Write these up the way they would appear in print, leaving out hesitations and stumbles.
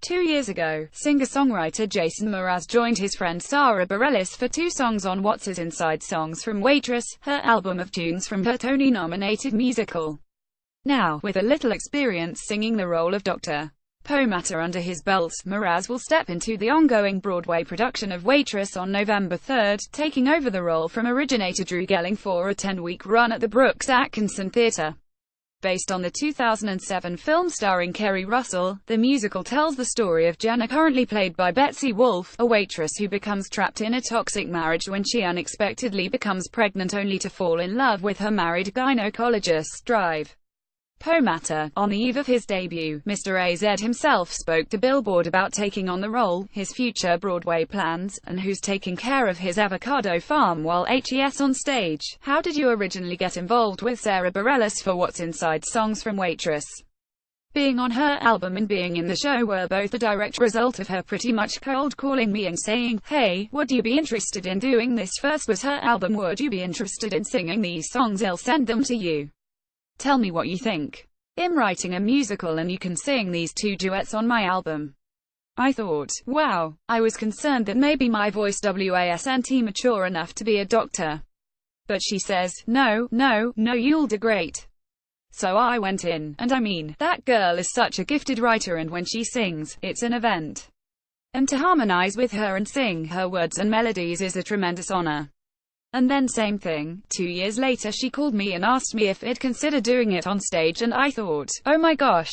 2 years ago, singer-songwriter Jason Mraz joined his friend Sara Bareilles for 2 songs on What's Inside Songs from Waitress, her album of tunes from her Tony-nominated musical. Now, with a little experience singing the role of Dr. Pomatter under his belt, Mraz will step into the ongoing Broadway production of Waitress on November 3, taking over the role from originator Drew Gelling for a 10-week run at the Brooks Atkinson Theatre. Based on the 2007 film starring Kerry Russell, the musical tells the story of Jenna, currently played by Betsy Wolfe, a waitress who becomes trapped in a toxic marriage when she unexpectedly becomes pregnant, only to fall in love with her married gynecologist, Drive. Pomatter. On the eve of his debut, Mr. AZ himself spoke to Billboard about taking on the role, his future Broadway plans, and who's taking care of his avocado farm while HES on stage. How did you originally get involved with Sara Bareilles for What's Inside Songs from Waitress? Being on her album and being in the show were both a direct result of her pretty much cold calling me and saying, "Hey, would you be interested in doing this?" First was her album, "Would you be interested in singing these songs? I'll send them to you. Tell me what you think. I'm writing a musical and you can sing these 2 duets on my album." I thought, wow. I was concerned that maybe my voice wasn't mature enough to be a doctor. But she says, no, you'll do great. So I went in, and I mean, that girl is such a gifted writer, and when she sings, it's an event. And to harmonize with her and sing her words and melodies is a tremendous honor. And then same thing, 2 years later she called me and asked me if I'd consider doing it on stage, and I thought, oh my gosh.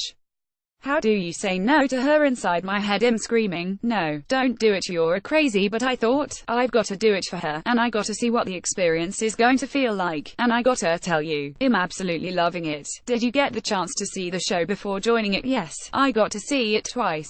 How do you say no to her? Inside my head I'm screaming, no, don't do it, you're crazy, but I thought, I've got to do it for her, and I got to see what the experience is going to feel like, and I gotta tell you, I'm absolutely loving it. Did you get the chance to see the show before joining it? Yes, I got to see it twice.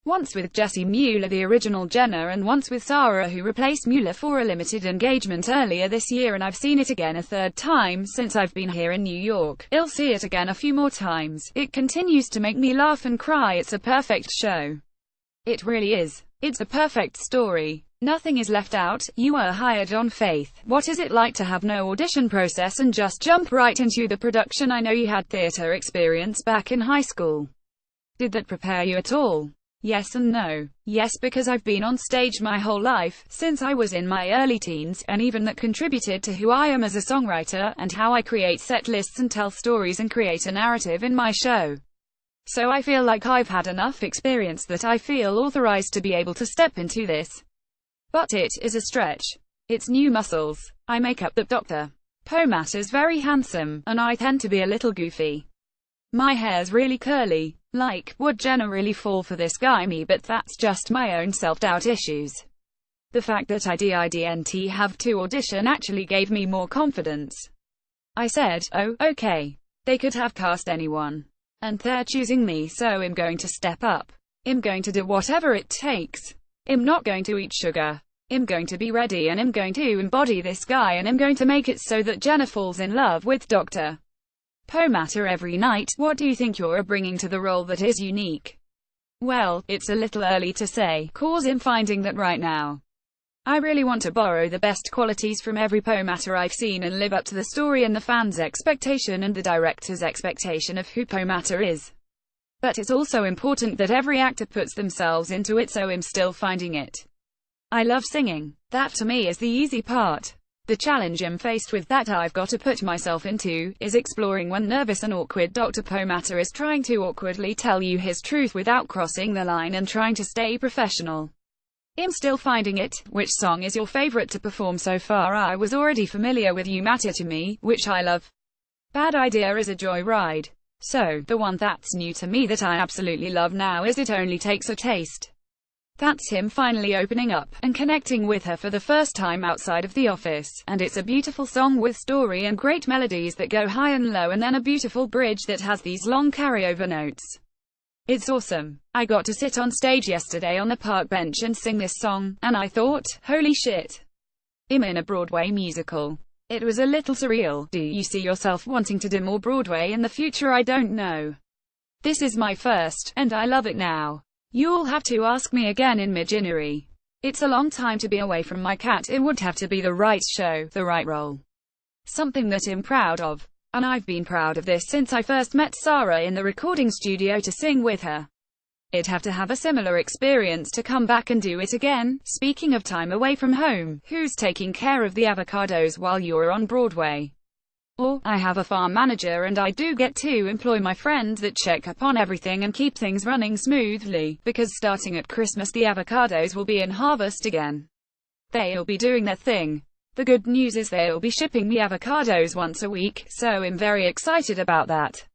Once with Jessie Mueller, the original Jenna, and once with Sara, who replaced Mueller for a limited engagement earlier this year, and I've seen it again a 3rd time since I've been here in New York. I'll see it again a few more times. It continues to make me laugh and cry. It's a perfect show. It really is. It's a perfect story. Nothing is left out. You were hired on faith. What is it like to have no audition process and just jump right into the production? I know you had theater experience back in high school. Did that prepare you at all? Yes and no. Yes, because I've been on stage my whole life, since I was in my early teens, and even that contributed to who I am as a songwriter, and how I create set lists and tell stories and create a narrative in my show. So I feel like I've had enough experience that I feel authorized to be able to step into this. But it is a stretch. It's new muscles. I make up that Dr. Pomatter's very handsome, and I tend to be a little goofy. My hair's really curly. Like, would Jenna really fall for this guy? Me, but that's just my own self-doubt issues. The fact that I didn't have to audition actually gave me more confidence. I said, oh, okay. They could have cast anyone. And they're choosing me, so I'm going to step up. I'm going to do whatever it takes. I'm not going to eat sugar. I'm going to be ready, and I'm going to embody this guy, and I'm going to make it so that Jenna falls in love with Dr. Pomatter every night. What do you think you're bringing to the role that is unique? Well, it's a little early to say, cause I'm finding that right now. I really want to borrow the best qualities from every Pomatter I've seen and live up to the story and the fans' expectation and the director's expectation of who Pomatter is. But it's also important that every actor puts themselves into it, so I'm still finding it. I love singing. That to me is the easy part. The challenge I'm faced with, that I've got to put myself into, is exploring when nervous and awkward Dr. Pomatter is trying to awkwardly tell you his truth without crossing the line and trying to stay professional. I'm still finding it. Which song is your favorite to perform so far? I was already familiar with You Matter to Me, which I love. Bad Idea is a joy ride. So, the one that's new to me that I absolutely love now is It Only Takes a Taste. That's him finally opening up, and connecting with her for the first time outside of the office, and it's a beautiful song with story and great melodies that go high and low, and then a beautiful bridge that has these long carryover notes. It's awesome. I got to sit on stage yesterday on the park bench and sing this song, and I thought, holy shit. I'm in a Broadway musical. It was a little surreal. Do you see yourself wanting to do more Broadway in the future? I don't know. This is my first, and I love it now. You'll have to ask me again in mid-January. It's a long time to be away from my cat. It would have to be the right show, the right role. Something that I'm proud of. And I've been proud of this since I first met Sara in the recording studio to sing with her. I'd have to have a similar experience to come back and do it again. Speaking of time away from home, who's taking care of the avocados while you're on Broadway? Or, I have a farm manager and I do get to employ my friends that check up on everything and keep things running smoothly, because starting at Christmas the avocados will be in harvest again. They'll be doing their thing. The good news is they'll be shipping me avocados once a week, so I'm very excited about that.